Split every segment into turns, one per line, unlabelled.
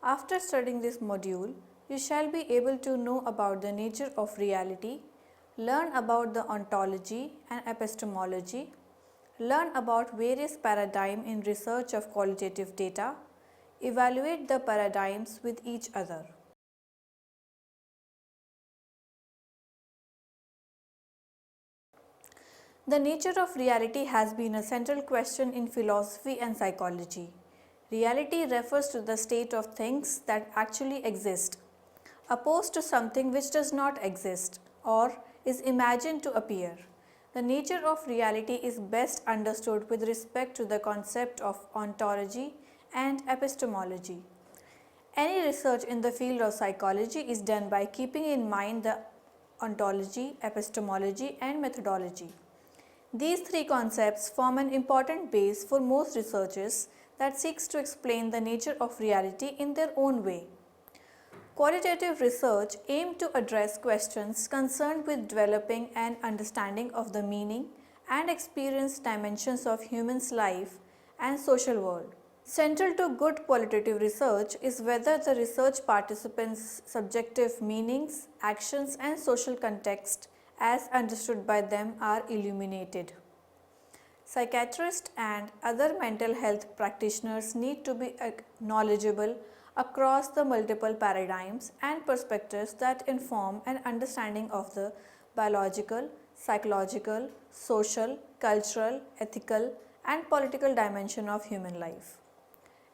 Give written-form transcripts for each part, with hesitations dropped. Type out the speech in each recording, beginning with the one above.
After studying this module, you shall be able to know about the nature of reality, learn about the ontology and epistemology, learn about various paradigms in research of qualitative data, evaluate the paradigms with each other. The nature of reality has been a central question in philosophy and psychology. Reality refers to the state of things that actually exist, opposed to something which does not exist or is imagined to appear. The nature of reality is best understood with respect to the concept of ontology and epistemology. Any research in the field of psychology is done by keeping in mind the ontology, epistemology, and methodology. These three concepts form an important base for most researches that seeks to explain the nature of reality in their own way. Qualitative research aims to address questions concerned with developing an understanding of the meaning and experience dimensions of humans' life and social world. Central to good qualitative research is whether the research participants' subjective meanings, actions, and social context as understood by them are illuminated. Psychiatrists and other mental health practitioners need to be knowledgeable across the multiple paradigms and perspectives that inform an understanding of the biological, psychological, social, cultural, ethical, and political dimension of human life.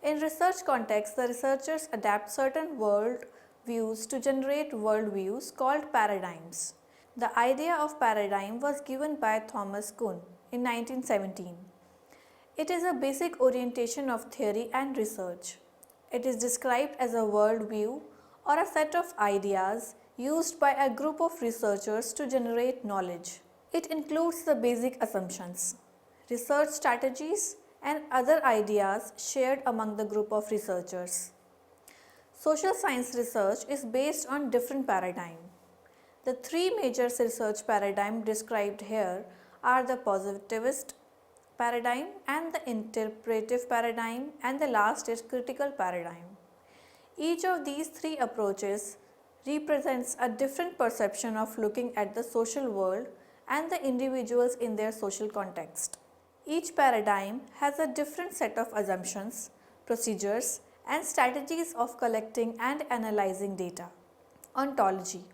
In research contexts, the researchers adapt certain world views to generate world views called paradigms. The idea of paradigm was given by Thomas Kuhn in 1917. It is a basic orientation of theory and research. It is described as a world view or a set of ideas used by a group of researchers to generate knowledge. It includes the basic assumptions, research strategies, and other ideas shared among the group of researchers. Social science research is based on different paradigms. The three major research paradigms described here are the positivist paradigm and the interpretive paradigm, and the last is critical paradigm. Each of these three approaches represents a different perception of looking at the social world and the individuals in their social context. Each paradigm has a different set of assumptions, procedures, and strategies of collecting and analyzing data. Ontology.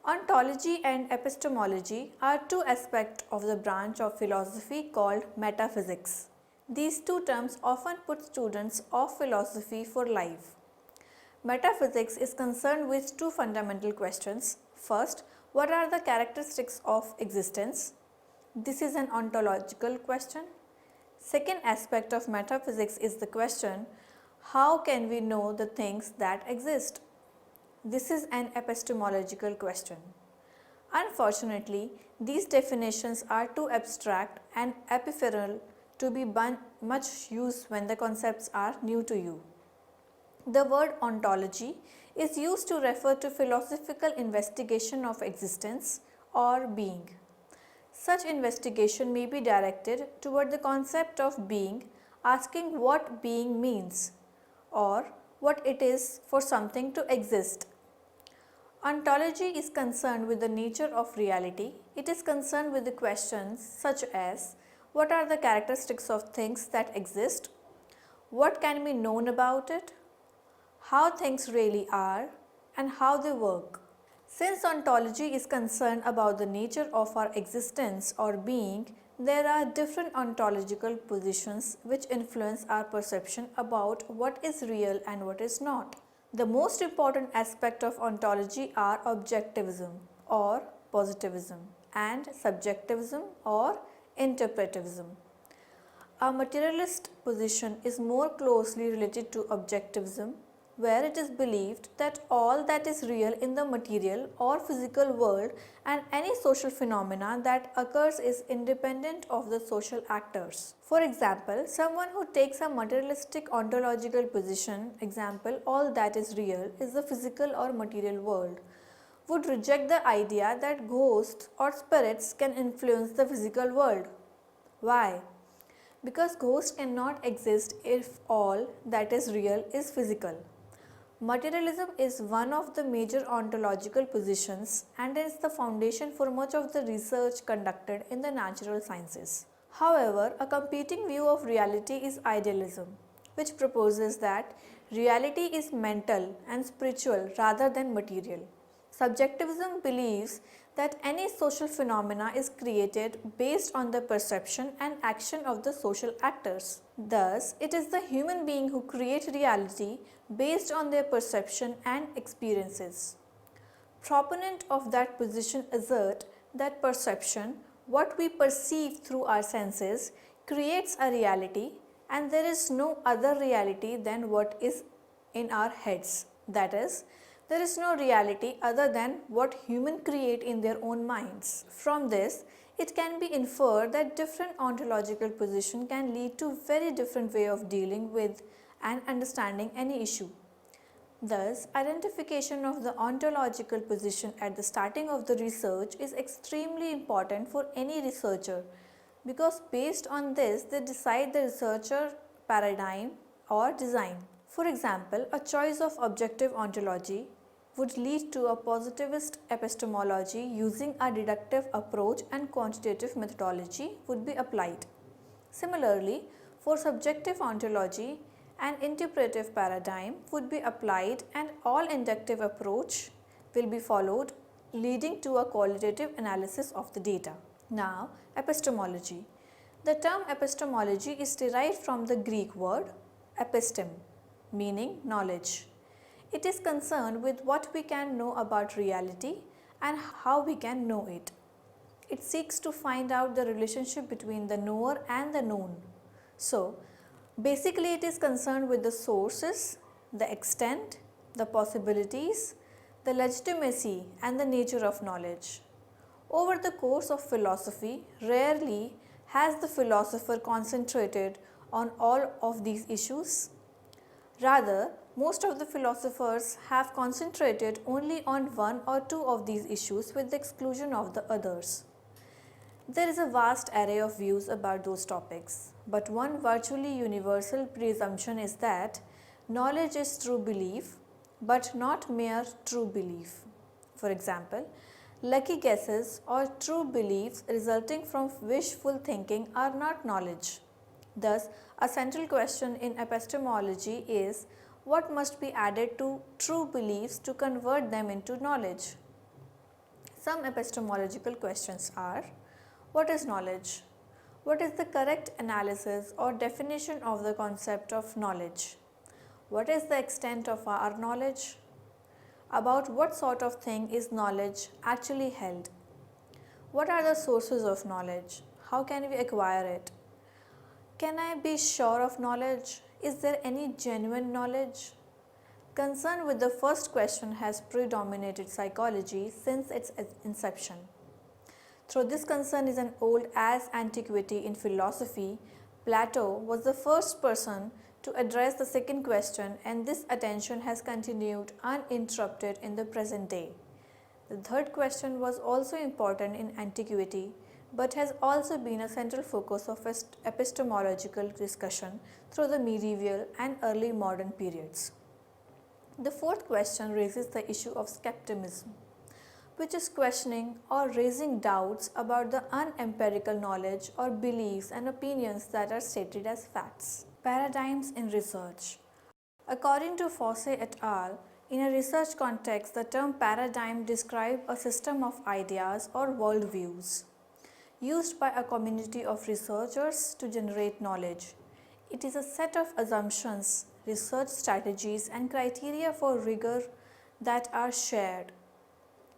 Ontology and epistemology are two aspects of the branch of philosophy called metaphysics. These two terms often put students off philosophy for life. Metaphysics is concerned with two fundamental questions. First, what are the characteristics of existence? This is an ontological question. Second aspect of metaphysics is the question, how can we know the things that exist? This is an epistemological question. Unfortunately, these definitions are too abstract and ephemeral to be much used when the concepts are new to you. The word ontology is used to refer to philosophical investigation of existence or being. Such investigation may be directed toward the concept of being, asking what being means or what it is for something to exist. Ontology is concerned with the nature of reality. It is concerned with the questions such as what are the characteristics of things that exist, what can be known about it, how things really are, and how they work. Since ontology is concerned about the nature of our existence or being, there are different ontological positions which influence our perception about what is real and what is not. The most important aspect of ontology are objectivism or positivism and subjectivism or interpretivism. A materialist position is more closely related to objectivism, where it is believed that all that is real in the material or physical world and any social phenomena that occurs is independent of the social actors. For example, someone who takes a materialistic ontological position, example, all that is real is the physical or material world, would reject the idea that ghosts or spirits can influence the physical world. Why? because ghosts cannot exist if all that is real is physical. Materialism is one of the major ontological positions and is the foundation for much of the research conducted in the natural sciences. However, a competing view of reality is idealism, which proposes that reality is mental and spiritual rather than material. Subjectivism believes that any social phenomena is created based on the perception and action of the social actors. Thus, it is the human being who create reality based on their perception and experiences. Proponents of that position assert that perception, what we perceive through our senses, creates a reality and there is no other reality than what is in our heads. That is, there is no reality other than what humans create in their own minds. From this, it can be inferred that different ontological position can lead to very different way of dealing with and understanding any issue. Thus, identification of the ontological position at the starting of the research is extremely important for any researcher because based on this they decide the researcher paradigm or design. For example, a choice of objective ontology would lead to a positivist epistemology using a deductive approach and quantitative methodology would be applied. Similarly, for subjective ontology, an interpretive paradigm would be applied and all inductive approach will be followed leading to a qualitative analysis of the data. Now, epistemology. The term epistemology is derived from the Greek word epistem, meaning knowledge. It is concerned with what we can know about reality and how we can know it. It seeks to find out the relationship between the knower and the known. So, basically it is concerned with the sources, the extent, the possibilities, the legitimacy and the nature of knowledge. Over the course of philosophy, rarely has the philosopher concentrated on all of these issues. Rather, most of the philosophers have concentrated only on one or two of these issues with the exclusion of the others. There is a vast array of views about those topics, but one virtually universal presumption is that knowledge is true belief, but not mere true belief. For example, lucky guesses or true beliefs resulting from wishful thinking are not knowledge. Thus, a central question in epistemology is what must be added to true beliefs to convert them into knowledge. Some epistemological questions are: what is knowledge? What is the correct analysis or definition of the concept of knowledge? What is the extent of our knowledge? About what sort of thing is knowledge actually held? What are the sources of knowledge? How can we acquire it? Can I be sure of knowledge? Is there any genuine knowledge? Concern with the first question has predominated psychology since its inception. Though this concern is as old as antiquity in philosophy, Plato was the first person to address the second question, and this attention has continued uninterrupted in the present day. The third question was also important in antiquity, but has also been a central focus of epistemological discussion through the medieval and early modern periods. The fourth question raises the issue of skepticism, which is questioning or raising doubts about the unempirical knowledge or beliefs and opinions that are stated as facts. Paradigms in research. According to Fosse et al., in a research context, the term paradigm describes a system of ideas or worldviews used by a community of researchers to generate knowledge. It is a set of assumptions, research strategies, and criteria for rigor that are shared,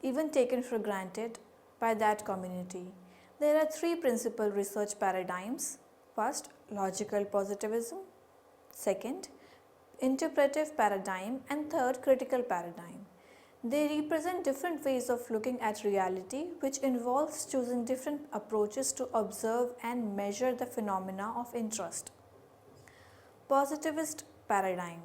even taken for granted, by that community. There are three principal research paradigms. First, logical positivism. Second, interpretive paradigm, and third, critical paradigm. They represent different ways of looking at reality, which involves choosing different approaches to observe and measure the phenomena of interest. Positivist paradigm.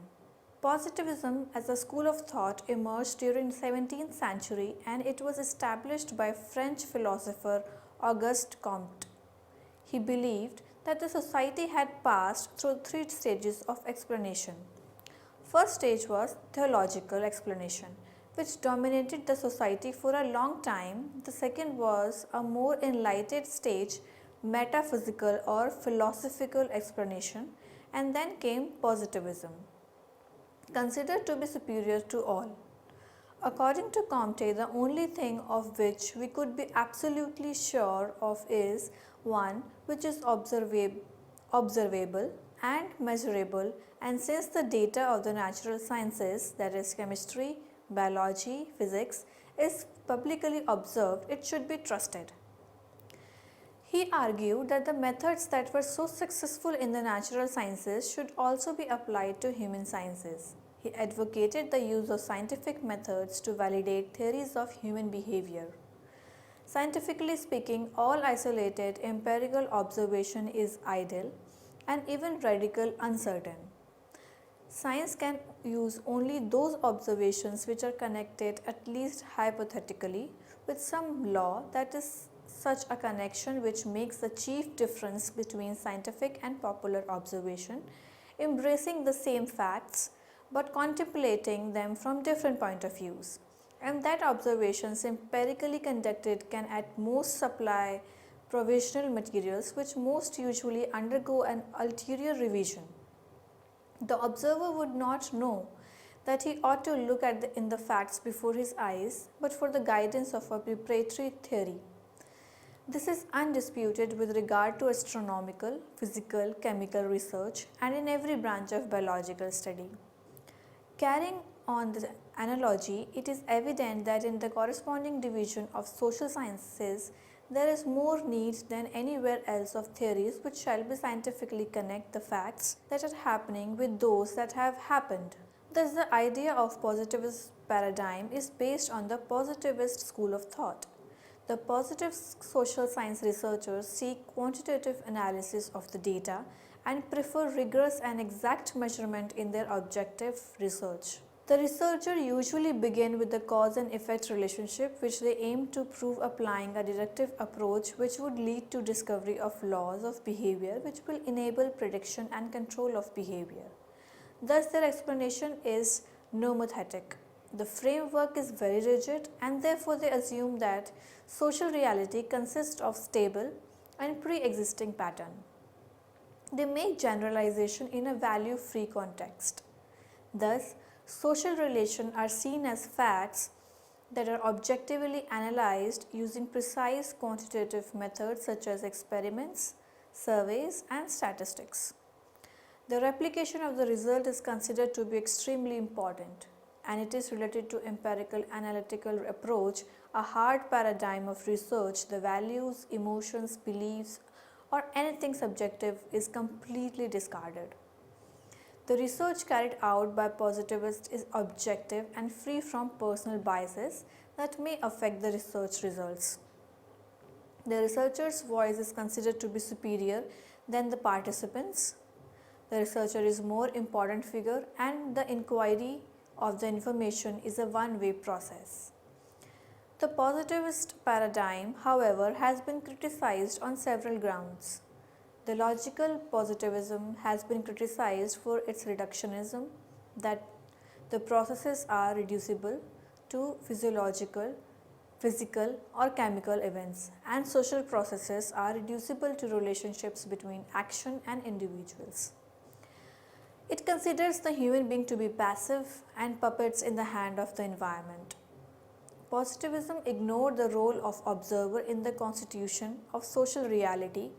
Positivism as a school of thought emerged during the 17th century, and it was established by French philosopher Auguste Comte. He believed that the society had passed through three stages of explanation. First stage was theological explanation, which dominated the society for a long time. The second was a more enlightened stage, metaphysical or philosophical explanation, and then came positivism, considered to be superior to all. According to Comte, the only thing of which we could be absolutely sure of is one which is observable and measurable, and since the data of the natural sciences, that is chemistry, biology, physics, is publicly observed, it should be trusted. He argued that the methods that were so successful in the natural sciences should also be applied to human sciences. He advocated the use of scientific methods to validate theories of human behavior. Scientifically speaking, all isolated empirical observation is idle and even radical uncertain. Science can use only those observations which are connected, at least hypothetically, with some law that is such a connection which makes the chief difference between scientific and popular observation, embracing the same facts but contemplating them from different point of views, and that observations empirically conducted can at most supply provisional materials which most usually undergo an ulterior revision. The observer would not know that he ought to look in the facts before his eyes, but for the guidance of a preparatory theory. This is undisputed with regard to astronomical, physical, chemical research, and in every branch of biological study. Carrying on the analogy, it is evident that in the corresponding division of social sciences, there is more need than anywhere else of theories which shall be scientifically connect the facts that are happening with those that have happened. Thus, the idea of positivist paradigm is based on the positivist school of thought. The positive social science researchers seek quantitative analysis of the data and prefer rigorous and exact measurement in their objective research. The researcher usually begin with the cause and effect relationship which they aim to prove applying a deductive approach which would lead to discovery of laws of behavior which will enable prediction and control of behavior. Thus their explanation is nomothetic. The framework is very rigid and therefore they assume that social reality consists of stable and pre-existing pattern. They make generalization in a value-free context. Thus, social relations are seen as facts that are objectively analyzed using precise quantitative methods such as experiments, surveys, and statistics. The replication of the result is considered to be extremely important, and it is related to empirical analytical approach, a hard paradigm of research. The values, emotions, beliefs, or anything subjective is completely discarded. The research carried out by positivists is objective and free from personal biases that may affect the research results. The researcher's voice is considered to be superior than the participants. The researcher is more important figure and the inquiry of the information is a one-way process. The positivist paradigm, however, has been criticized on several grounds. The logical positivism has been criticized for its reductionism, that the processes are reducible to physiological, physical or chemical events, and social processes are reducible to relationships between action and individuals. It considers the human being to be passive and puppets in the hand of the environment. Positivism ignored the role of observer in the constitution of social reality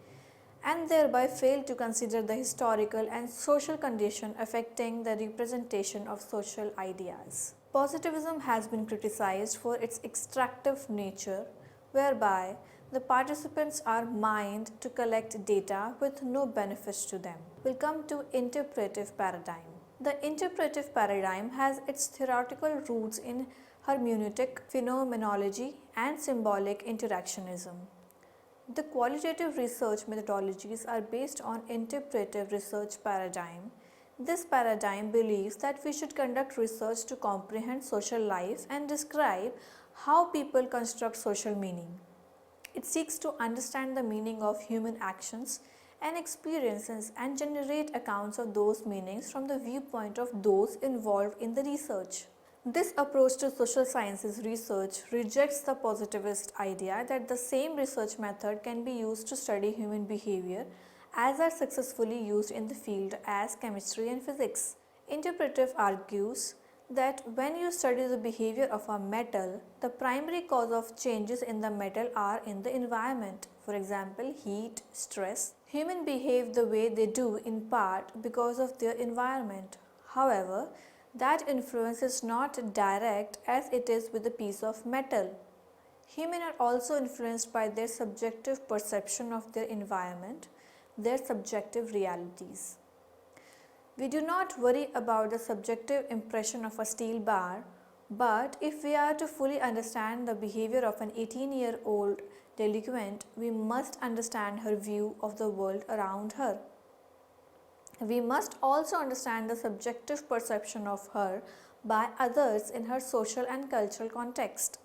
and thereby failed to consider the historical and social condition affecting the representation of social ideas. Positivism has been criticized for its extractive nature, whereby the participants are mined to collect data with no benefits to them. We'll come to interpretive paradigm. The interpretive paradigm has its theoretical roots in hermeneutic, phenomenology, and symbolic interactionism. The qualitative research methodologies are based on interpretive research paradigm. This paradigm believes that we should conduct research to comprehend social life and describe how people construct social meaning. It seeks to understand the meaning of human actions and experiences and generate accounts of those meanings from the viewpoint of those involved in the research. This approach to social sciences research rejects the positivist idea that the same research method can be used to study human behavior as are successfully used in the field as chemistry and physics. Interpretive argues that when you study the behavior of a metal, the primary cause of changes in the metal are in the environment. For example, heat, stress. Humans behave the way they do in part because of their environment. However, that influence is not direct as it is with a piece of metal. Humans are also influenced by their subjective perception of their environment, their subjective realities. We do not worry about the subjective impression of a steel bar, but if we are to fully understand the behavior of an 18-year-old delinquent, we must understand her view of the world around her. We must also understand the subjective perception of her by others in her social and cultural context.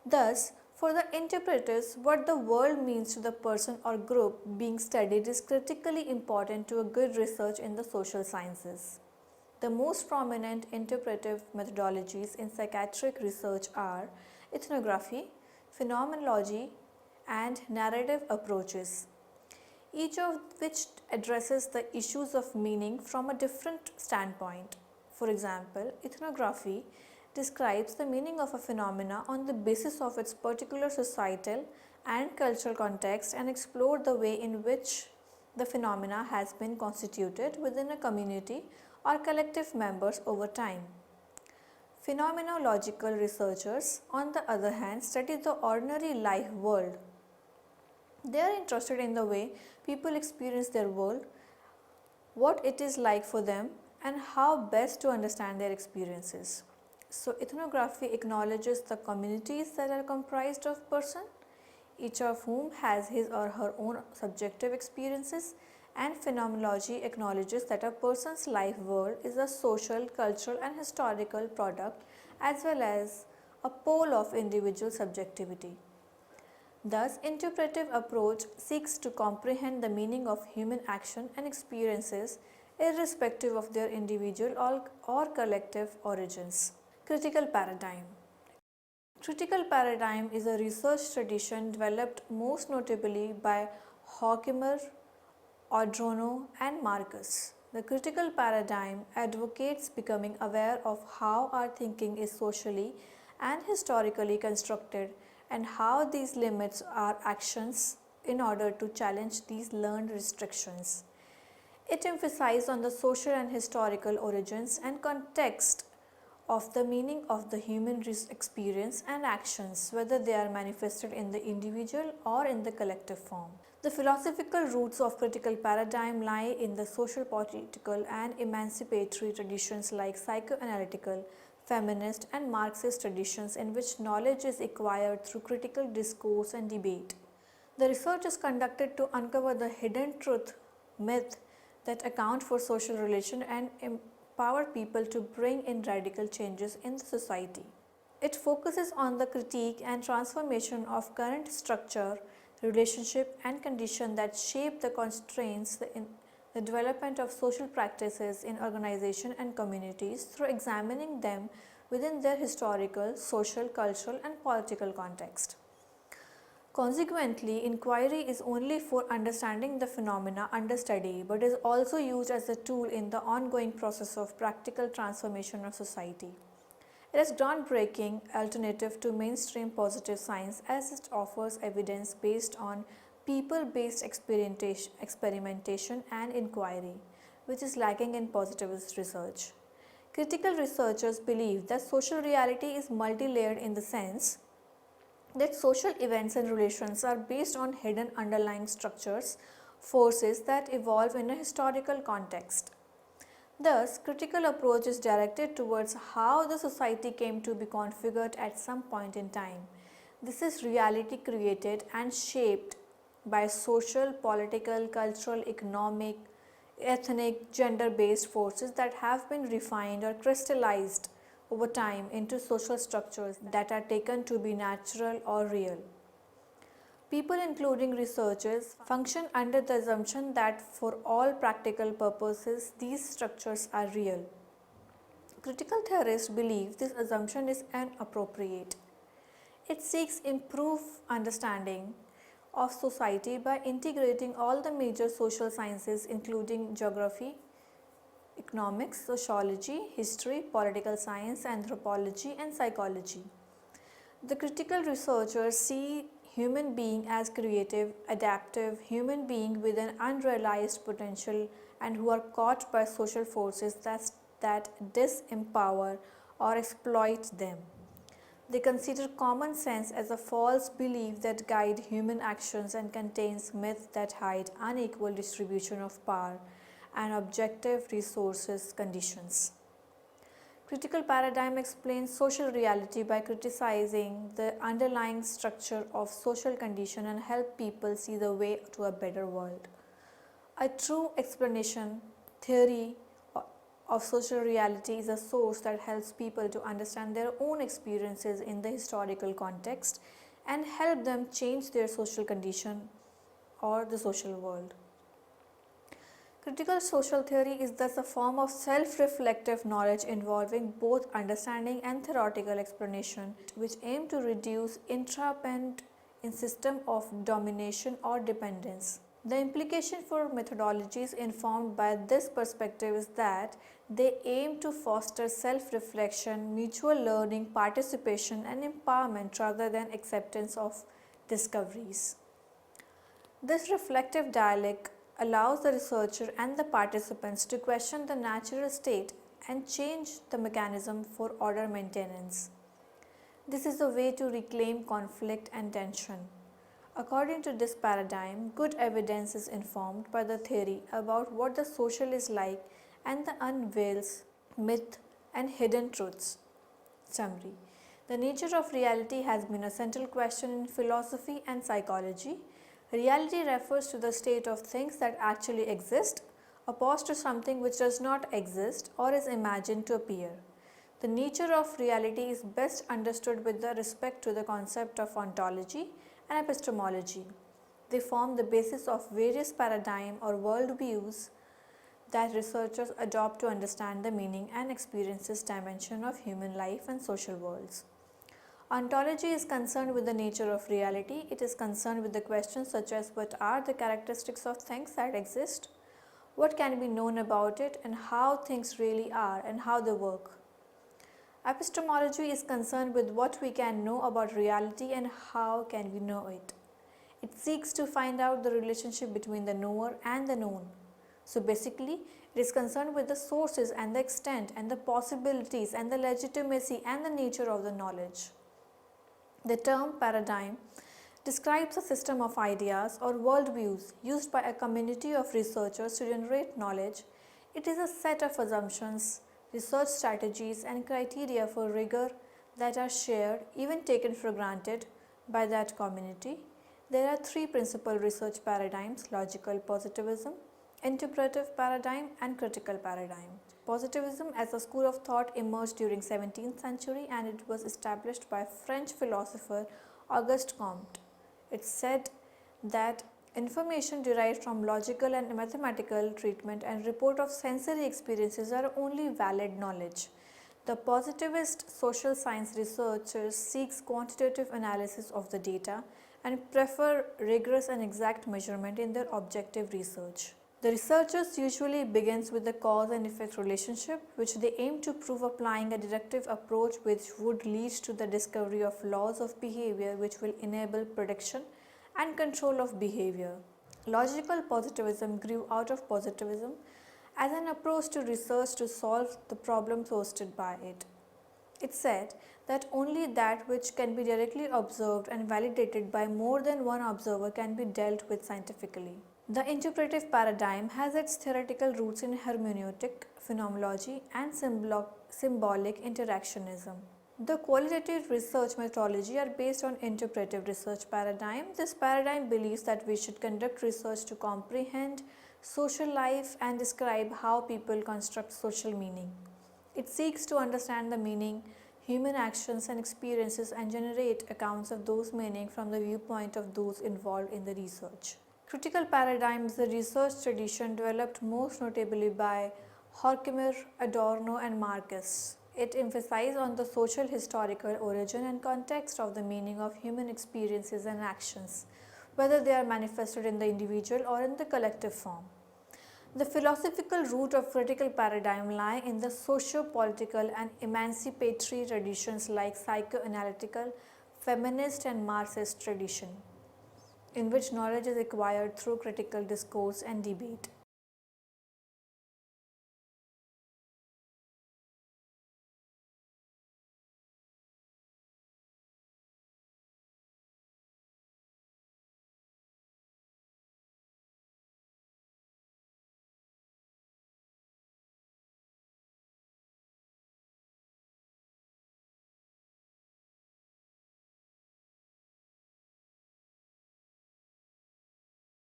Thus, for the interpreters, what the world means to the person or group being studied is critically important to a good research in the social sciences. The most prominent interpretive methodologies in psychiatric research are ethnography, phenomenology, and narrative approaches, each of which addresses the issues of meaning from a different standpoint. For example, ethnography describes the meaning of a phenomena on the basis of its particular societal and cultural context and explore the way in which the phenomena has been constituted within a community or collective members over time. Phenomenological researchers, on the other hand, study the ordinary life world. They are interested in the way people experience their world, what it is like for them, and how best to understand their experiences. So, ethnography acknowledges the communities that are comprised of person, each of whom has his or her own subjective experiences, and phenomenology acknowledges that a person's life world is a social, cultural, and historical product as well as a pole of individual subjectivity. Thus, interpretive approach seeks to comprehend the meaning of human action and experiences irrespective of their individual or collective origins. Critical paradigm. Critical paradigm is a research tradition developed most notably by Horkheimer, Adorno, and Marcus. The critical paradigm advocates becoming aware of how our thinking is socially and historically constructed and how these limits our actions in order to challenge these learned restrictions. It emphasizes on the social and historical origins and context of the meaning of the human experience and actions, whether they are manifested in the individual or in the collective form. The philosophical roots of critical paradigm lie in the social, political, and emancipatory traditions like psychoanalytical, feminist, and Marxist traditions in which knowledge is acquired through critical discourse and debate. The research is conducted to uncover the hidden truth, myth that account for social relation and empower people to bring in radical changes in the society. It focuses on the critique and transformation of current structure, relationship, and condition that shape the constraints in the development of social practices in organization and communities through examining them within their historical, social, cultural, and political context. Consequently, inquiry is only for understanding the phenomena under study but is also used as a tool in the ongoing process of practical transformation of society. It is groundbreaking alternative to mainstream positive science as it offers evidence based on people-based experimentation and inquiry, which is lacking in positivist research. Critical researchers believe that social reality is multi-layered in the sense that social events and relations are based on hidden underlying structures, forces that evolve in a historical context. Thus, critical approach is directed towards how the society came to be configured at some point in time. This is reality created and shaped by social, political, cultural, economic, ethnic, gender-based forces that have been refined or crystallized over time into social structures that are taken to be natural or real. People, including researchers, function under the assumption that for all practical purposes these structures are real. Critical theorists believe this assumption is inappropriate. It seeks improved understanding of society by integrating all the major social sciences including geography, economics, sociology, history, political science, anthropology and psychology. The critical researchers see human being as creative, adaptive human being with an unrealized potential and who are caught by social forces that disempower or exploit them. They consider common sense as a false belief that guide human actions and contains myths that hide unequal distribution of power and objective resources conditions. Critical paradigm explains social reality by criticizing the underlying structure of social condition and help people see the way to a better world. A true explanation theory of social reality is a source that helps people to understand their own experiences in the historical context and help them change their social condition or the social world. Critical social theory is thus a form of self-reflective knowledge involving both understanding and theoretical explanation, which aim to reduce entrapment in system of domination or dependence. The implication for methodologies informed by this perspective is that they aim to foster self-reflection, mutual learning, participation and empowerment rather than acceptance of discoveries. This reflective dialogue allows the researcher and the participants to question the natural state and change the mechanism for order maintenance. This is a way to reclaim conflict and tension. According to this paradigm, good evidence is informed by the theory about what the social is like and unveils myth and hidden truths. Summary: the nature of reality has been a central question in philosophy and psychology. Reality refers to the state of things that actually exist, opposed to something which does not exist or is imagined to appear. The nature of reality is best understood with respect to the concept of ontology and epistemology. They form the basis of various paradigms or worldviews that researchers adopt to understand the meaning and experiences dimension of human life and social worlds. Ontology is concerned with the nature of reality. It is concerned with the questions such as what are the characteristics of things that exist, what can be known about it, and how things really are and how they work. Epistemology is concerned with what we can know about reality and how can we know it. It seeks to find out the relationship between the knower and the known. So basically, it is concerned with the sources and the extent and the possibilities and the legitimacy and the nature of the knowledge. The term paradigm describes a system of ideas or worldviews used by a community of researchers to generate knowledge. It is a set of assumptions, research strategies, and criteria for rigor that are shared, even taken for granted, by that community. There are three principal research paradigms: logical positivism, interpretive paradigm, and critical paradigm. Positivism as a school of thought emerged during 17th century and it was established by French philosopher Auguste Comte. It said that information derived from logical and mathematical treatment and report of sensory experiences are only valid knowledge. The positivist social science researchers seeks quantitative analysis of the data and prefer rigorous and exact measurement in their objective research. The researchers usually begins with the cause and effect relationship, which they aim to prove applying a deductive approach which would lead to the discovery of laws of behavior which will enable prediction and control of behavior. Logical positivism grew out of positivism as an approach to research to solve the problems posed by it. It said that only that which can be directly observed and validated by more than one observer can be dealt with scientifically. The interpretive paradigm has its theoretical roots in hermeneutic, phenomenology, and symbolic interactionism. The qualitative research methodology are based on interpretive research paradigm. This paradigm believes that we should conduct research to comprehend social life and describe how people construct social meaning. It seeks to understand the meaning human actions and experiences and generate accounts of those meaning from the viewpoint of those involved in the research. Critical paradigm is a research tradition developed most notably by Horkheimer, Adorno, and Marcus. It emphasizes on the social, historical origin and context of the meaning of human experiences and actions, whether they are manifested in the individual or in the collective form. The philosophical root of critical paradigm lie in the socio-political and emancipatory traditions like psychoanalytical, feminist, and Marxist tradition, in which knowledge is acquired through critical discourse and debate.